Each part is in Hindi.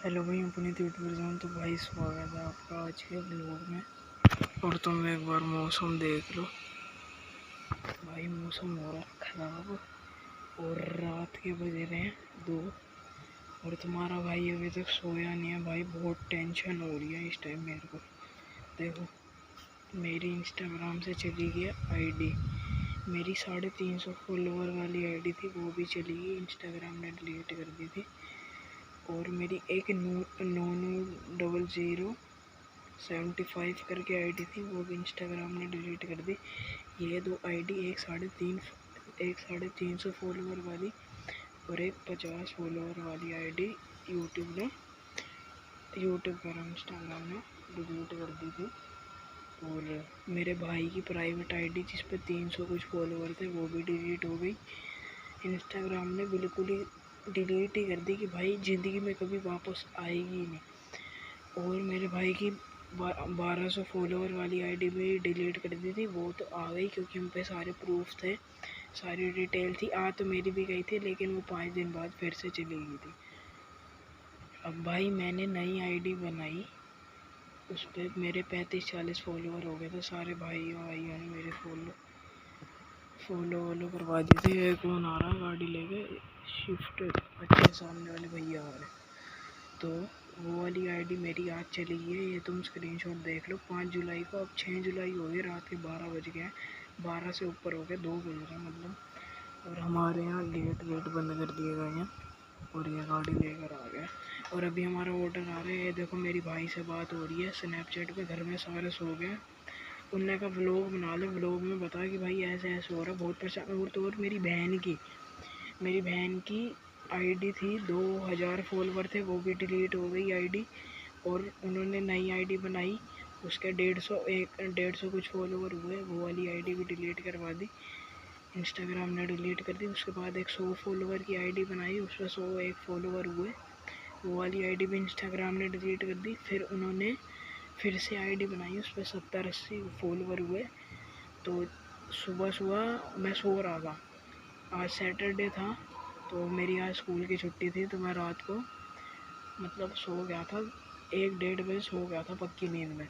हेलो भाई, मैं पुनीत यूट्यूबर जाऊँ तो भाई स्वागत है आपका आज के ब्लॉग में। और तुम एक बार मौसम देख लो भाई, मौसम हो रहा खराब और रात के बज रहे हैं 2 और तुम्हारा भाई अभी तक सोया नहीं है। भाई बहुत टेंशन हो रही है इस टाइम मेरे को। देखो, मेरी इंस्टाग्राम से चली गई आईडी, मेरी 350 फॉलोवर वाली आईडी थी, वो भी चली गई, इंस्टाग्राम ने डिलीट कर दी थी। और मेरी एक 990075 करके आईडी थी, वो भी इंस्टाग्राम ने डिलीट कर दी। ये दो आईडी, एक 350 फॉलोवर वाली और एक 50 फॉलोवर वाली आईडी यूट्यूब पर इंस्टाग्राम ने डिलीट कर दी थी। और मेरे भाई की प्राइवेट आईडी जिस पे 300 कुछ फॉलोवर थे, वो भी डिलीट हो गई। इंस्टाग्राम ने बिल्कुल ही डिलीट ही कर दी कि भाई ज़िंदगी में कभी वापस आएगी ही नहीं। और मेरे भाई की 1200 फॉलोवर वाली आईडी भी डिलीट कर दी थी, वो तो आ गई क्योंकि हम पे सारे प्रूफ थे, सारी डिटेल थी। आ तो मेरी भी गई थी, लेकिन वो 5 दिन बाद फिर से चली गई थी। अब भाई मैंने नई आईडी बनाई, उस पर मेरे 35-40 फॉलोवर हो गए थे। सारे भाइयों ने मेरे फॉलो करवा दी थी। एक कौन आ रहा है गाड़ी लेके, शिफ्ट अच्छे सामने वाले भैया आ रहे। तो वो वाली आईडी मेरी आज चली गई है, ये तुम स्क्रीनशॉट देख लो। 5 जुलाई को, अब 6 जुलाई हो गई, रात के 12 बज गए हैं, 12 से ऊपर हो गए, 2 बज रहे मतलब। और हमारे यहाँ गेट बंद कर दिए गए हैं और ये गाड़ी लेकर आ गया। और अभी हमारा ऑर्डर आ रहा है। ये देखो, मेरी भाई से बात हो रही है स्नैपचैट पे, घर में सारे सो गए। उनने का व्लॉग बना ले, व्लॉग में बता कि भाई ऐसे ऐसे हो रहा है, बहुत परेशान। और तो और मेरी बहन की आईडी थी, 2000 फॉलोवर थे, वो भी डिलीट हो गई आईडी। और उन्होंने नई आईडी बनाई, उसके 150 कुछ फॉलोवर हुए, वो वाली आईडी भी डिलीट करवा दी, इंस्टाग्राम ने डिलीट कर दी। उसके बाद एक 100 फॉलोवर की आईडी बनाई, उस पर 101 फॉलोवर हुए, वो वाली आईडी भी इंस्टाग्राम ने डिलीट कर दी। फिर उन्होंने फिर से आईडी बनाई, उस पर 70-80 फॉलोवर हुए। तो सुबह मैं सो रहा था, आज सैटरडे था, तो मेरी आज स्कूल की छुट्टी थी, तो मैं रात को मतलब सो गया था, 1-1:30 बजे सो गया था पक्की नींद में।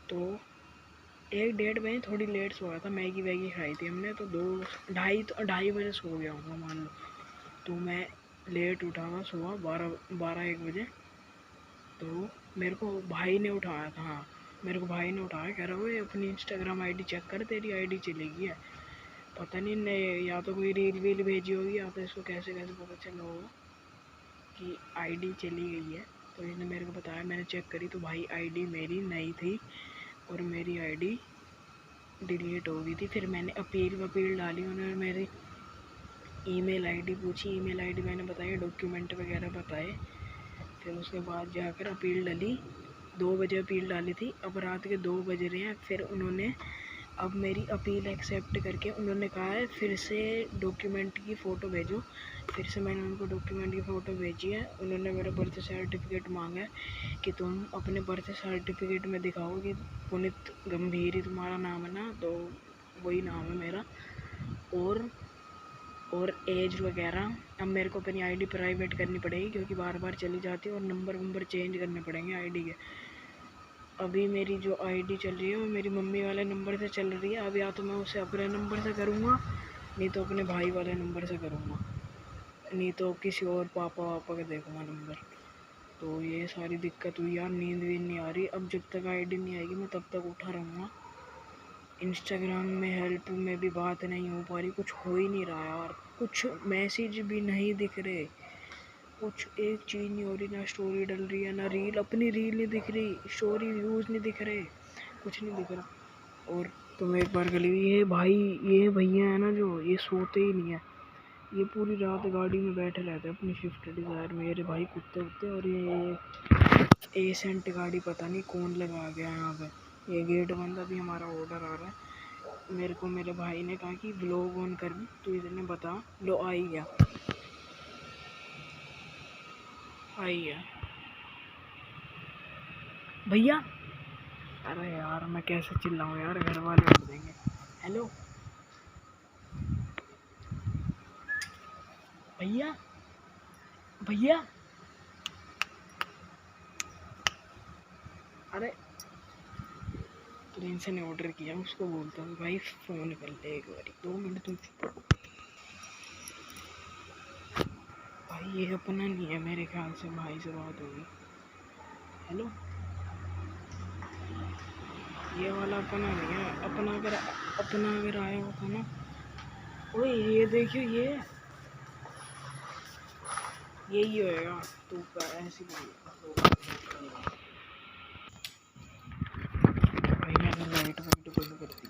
तो 1-1:30 बजे थोड़ी लेट सो गया था, मैगी वैगी खाई थी हमने, तो 2-2:30 बजे सो गया हूँ मान लो। तो मैं लेट उठा था सुबह 12-1 बजे। तो मेरे को भाई ने उठाया था, हाँ, मेरे को भाई ने उठाया, कह रहा वो अपनी इंस्टाग्राम आईडी चेक कर, तेरी आईडी चली गई है। पता नहीं ने या तो कोई रील वील भेजी होगी, या तो इसको कैसे पता चला होगा कि आईडी चली गई है। तो इसने मेरे को बताया, मैंने चेक करी तो भाई आईडी मेरी नई थी और मेरी आईडी डिलीट हो गई थी। फिर मैंने अपील डाली, उन्होंने मेरी ईमेल आईडी पूछी, ईमेल आईडी मैंने बताई, डॉक्यूमेंट वगैरह बताए। फिर उसके बाद जाकर अपील डाली, 2 बजे अपील डाली थी, अब रात के 2 बज रहे हैं। फिर उन्होंने अब मेरी अपील एक्सेप्ट करके उन्होंने कहा है फिर से डॉक्यूमेंट की फ़ोटो भेजो। फिर से मैंने उनको डॉक्यूमेंट की फ़ोटो भेजी है। उन्होंने मेरा बर्थ सर्टिफिकेट मांगा है कि तुम अपने बर्थ सर्टिफिकेट में दिखाओ कि पुनीत गंभीर ही तुम्हारा नाम है ना, तो वही नाम है मेरा। और एज वगैरह, अब मेरे को अपनी आईडी प्राइवेट करनी पड़ेगी क्योंकि बार बार चली जाती है, और नंबर चेंज करने पड़ेंगे आईडी के। अभी मेरी जो आईडी चल रही है वो मेरी मम्मी वाले नंबर से चल रही है। अब या तो मैं उसे अपने नंबर से करूँगा, नहीं तो अपने भाई वाले नंबर से करूँगा, नहीं तो किसी और पापा का देखूँगा नंबर। तो ये सारी दिक्कत हुई यार, नींद भी नहीं आ रही। अब जब तक आईडी नहीं आएगी मैं तब तक उठा रहूँगा। इंस्टाग्राम में हेल्प में भी बात नहीं हो पा रही, कुछ हो ही नहीं रहा यार, कुछ मैसेज भी नहीं दिख रहे, कुछ एक चीज़ नहीं हो रही, ना स्टोरी डल रही है, ना रील, अपनी रील नहीं दिख रही, स्टोरी व्यूज़ नहीं दिख रहे, कुछ नहीं दिख रहा। और तुम एक बार गली, ये भाई, ये भैया है ना जो, ये सोते ही नहीं है, ये पूरी रात गाड़ी में बैठे रहते हैं अपनी स्विफ्ट डिज़ायर में। मेरे भाई कुत्ते। और ये एसेंट गाड़ी पता नहीं कौन लगा गया यहाँ पे। ये गेट बंद, अभी हमारा ऑर्डर आ रहा है। मेरे को मेरे भाई ने कहा कि व्लॉग ऑन कर, तो इसने बता लो, आ ही गया। भैया, अरे यार मैं कैसे चिल्लाऊँ यार, घर वाले उठ देंगे। हेलो भैया, भैया अरे प्रिंस ने ऑर्डर किया, उसको बोलता हूँ भाई फ़ोन कर ले एक बार, 2 मिनट तुम चुप रहो। भाई ये अपना नहीं है मेरे ख्याल से, भाई से बात होगी। हेलो, ये वाला अपना नहीं है, अपना अगर आया होता ना। ओए ये देखियो, यही होएगा। तू का ऐसी भाई मैंने लाइट वाइट बंद कर दी।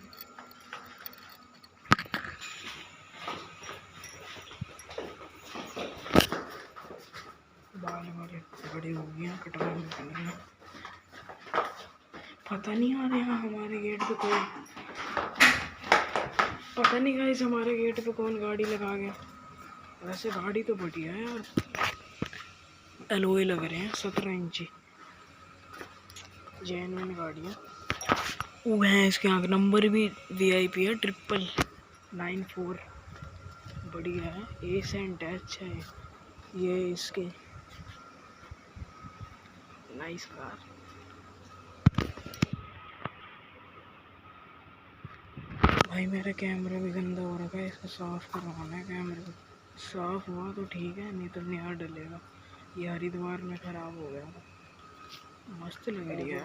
बाल वाले बड़े हो गए, कटवाने निकल। पता नहीं आ रहे हैं हमारे गेट पे कोई, पता नहीं गाइस हमारे गेट पे कौन गाड़ी लगा गया। वैसे गाड़ी तो बढ़िया है यार, एलोए लग रहे हैं 17 इंची, जेन्युइन गाड़ियाँ। वो है इसके आगे नंबर भी VIP है 99994। बढ़िया है, एसेंट है, अच्छा है ये इसके, नाइस कार। भाई मेरा कैमरा भी गंदा हो रखा है, इसको साफ करवाना है। कैमरे को साफ हुआ तो ठीक है, नहीं तो नया डलेगा। ये हरिद्वार में ख़राब हो गया था। मस्त लग रही है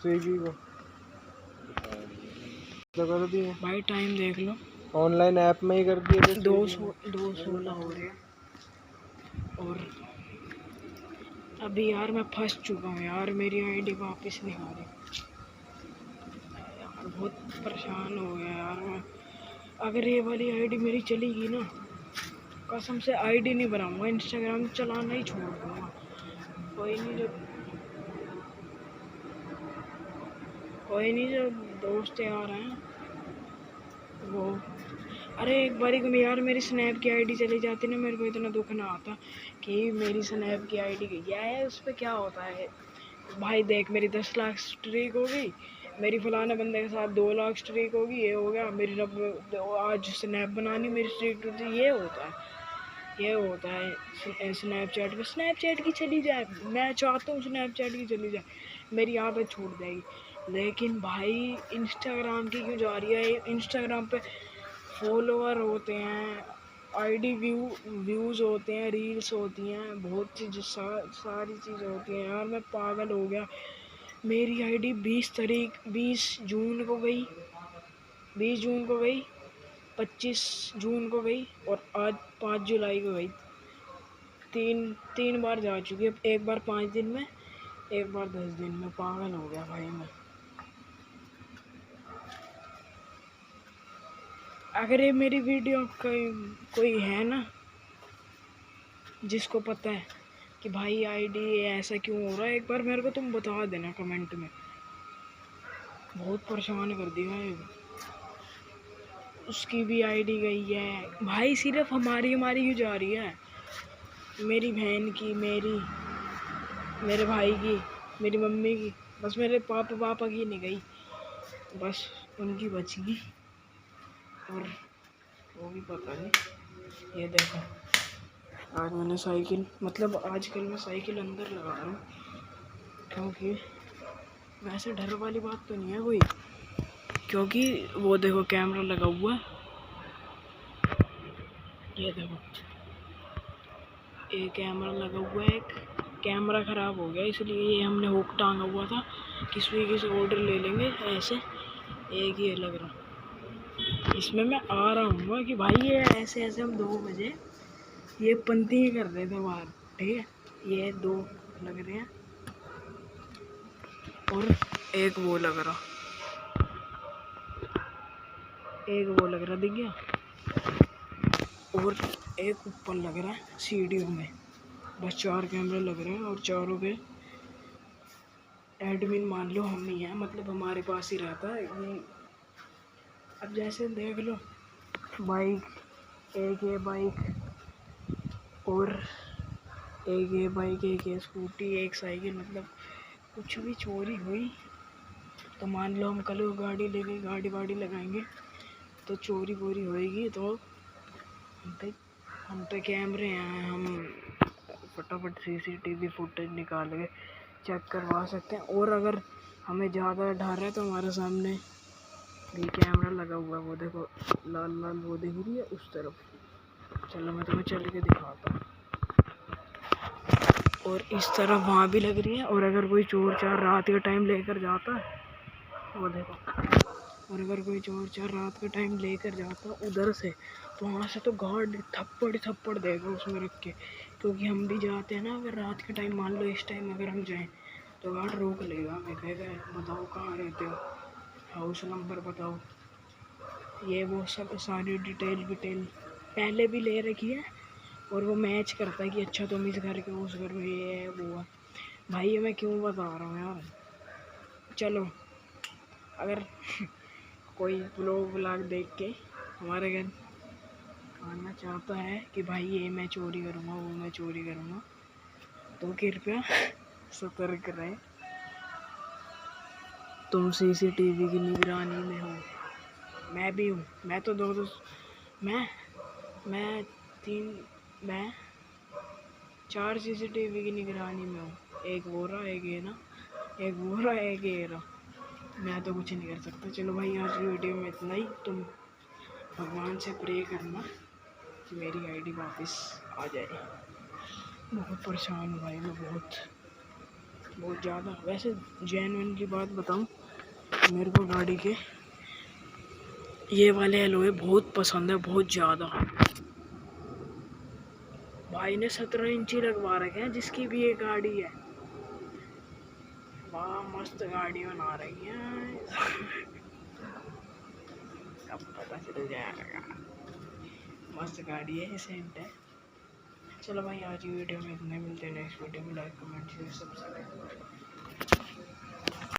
स्विगी को कर दिए भाई। टाइम देख लो, ऑनलाइन ऐप में ही कर दिए। 2:16 हो रहे हैं। और अभी यार मैं फंस चुका हूँ यार, मेरी आईडी वापस नहीं आ रही यार, बहुत परेशान हो गया यार मैं। अगर ये वाली आईडी मेरी चलेगी ना, कसम से आईडी नहीं बनाऊंगा, इंस्टाग्राम चलाना ही छोड़ दूंगा। कोई नहीं जो दोस्त यार हैं वो। अरे एक बारी को यार मेरी स्नैप की आईडी चली जाती ना, मेरे को इतना दुख ना आता कि मेरी स्नैप की आईडी गई है। उस पर क्या होता है भाई, देख मेरी 10 लाख स्ट्रीक होगी, मेरी फलाने बंदे के साथ 2 लाख स्ट्रीक होगी, ये हो गया मेरी। आज स्नैप बनानी मेरी स्ट्रीक टूटती, ये होता है स्नैपचैट पे। स्नैपचैट की चली जाए, मैं चाहता हूँ स्नैपचैट की चली जाए, मेरी आदत छूट जाएगी। लेकिन भाई इंस्टाग्राम की क्यों जा रही है? इंस्टाग्राम पे फॉलोअर होते हैं, आईडी व्यूज़ होते हैं, रील्स होती हैं, बहुत चीज़ सारी चीज़ें होती हैं यार। मैं पागल हो गया। मेरी आईडी 20 जून को गई, 20 जून को गई, 25 जून को गई, और आज 5 जुलाई को गई। तीन बार जा चुकी है, एक बार 5 दिन में, एक बार 10 दिन में। पागल हो गया भाई मैं। अगर ये मेरी वीडियो कोई है ना जिसको पता है कि भाई आईडी ऐसा क्यों हो रहा है, एक बार मेरे को तुम बता देना कमेंट में। बहुत परेशान कर दिया है। उसकी भी आईडी गई है भाई, सिर्फ हमारी क्यों जा रही है? मेरी बहन की, मेरे भाई की, मेरी मम्मी की, बस मेरे पापा की नहीं गई, बस उनकी बच गई। और वो भी पता नहीं। ये देखो, आज मैंने साइकिल, मतलब आजकल मैं साइकिल अंदर लगा रहा हूँ, क्योंकि वैसे डर वाली बात तो नहीं है कोई, क्योंकि वो देखो कैमरा लगा हुआ है। ये देखो ये कैमरा लगा हुआ है, एक कैमरा ख़राब हो गया, इसलिए ये हमने हुक टांगा हुआ था कि स्विगी से ऑर्डर ले लेंगे। ऐसे एक ये लग रहा, इसमें मैं आ रहा हूँ कि भाई ये ऐसे हम 2 बजे ये पंती कर रहे थे बाहर, ठीक है। ये 2 लग रहे हैं और एक वो लग रहा दिख गया, और एक ऊपर लग रहा है सीढ़ियों में। बस 4 कैमरे लग रहे हैं, और चारों पे एडमिन मान लो हम ही हैं, मतलब हमारे पास ही रहता है ये। अब जैसे देख लो, एक ये बाइक, और एक ये बाइक, एक ये स्कूटी, एक साइकिल, मतलब कुछ भी चोरी हुई तो मान लो हम कल गाड़ी लेके गाड़ी लगाएंगे तो चोरी वोरी होएगी, तो हम पे कैमरे हैं, हम फटाफट CCTV फुटेज निकाल के चेक करवा सकते हैं। और अगर हमें ज़्यादा डर है तो हमारे सामने भी कैमरा लगा हुआ है, वो देखो लाल लाल वो दिख रही है उस तरफ। चलो मैं तुम्हें चल के दिखाता हूँ। और इस तरफ वहाँ भी लग रही है। और अगर कोई चोर चार रात के टाइम लेकर जाता है, वो देखो, और अगर कोई चोर चार रात के टाइम लेकर जाता उधर से, तो वहाँ से तो गार्ड थप्पड़ थप्पड़ देगा उसमें रख के। क्योंकि हम भी जाते हैं ना, अगर रात के टाइम, मान लो इस टाइम अगर हम जाएं तो गार्ड रोक लेगा, हमें कहेगा बताओ कहाँ रहते हो, हाउस नंबर बताओ, ये वो सब सारी डिटेल पहले भी ले रखी है। और वो मैच करता है कि अच्छा तुम इस घर के, उस घर में ये है वो है। भाई ये मैं क्यों बता रहा हूँ यार। चलो अगर कोई व्लॉग देख के हमारे घर आना चाहता है कि भाई ये मैं चोरी करूँगा, वो मैं चोरी करूँगा, तो कृपया सतर्क रहे। तुम सीसीटीवी की निगरानी में हो, मैं भी हूँ। मैं तो दो मैं मैं 4 सीसीटीवी की निगरानी में हूँ। एक वो रहा, एक ये ना, एक वो रहा, एक ये रहा। मैं तो कुछ नहीं कर सकता। चलो भाई आज की वीडियो में इतना ही। तुम भगवान से प्रे करना कि मेरी आईडी वापस आ जाए। बहुत परेशान हूँ भाई मैं, बहुत ज़्यादा। वैसे जेन्युइनली बात बताऊँ, मेरे को गाड़ी के ये वाले एलॉय बहुत पसंद है, बहुत ज़्यादा। भाई ने 17 इंची लगवा रखे हैं, जिसकी भी ये गाड़ी है। वाह मस्त गाड़ी बना रही है। अब पता चल जाएगा। मस्त गाड़ी है, सेंट है। चलो भाई आज की वीडियो में इतने, मिलते हैं नेक्स्ट वीडियो में। Like comment share subscribe.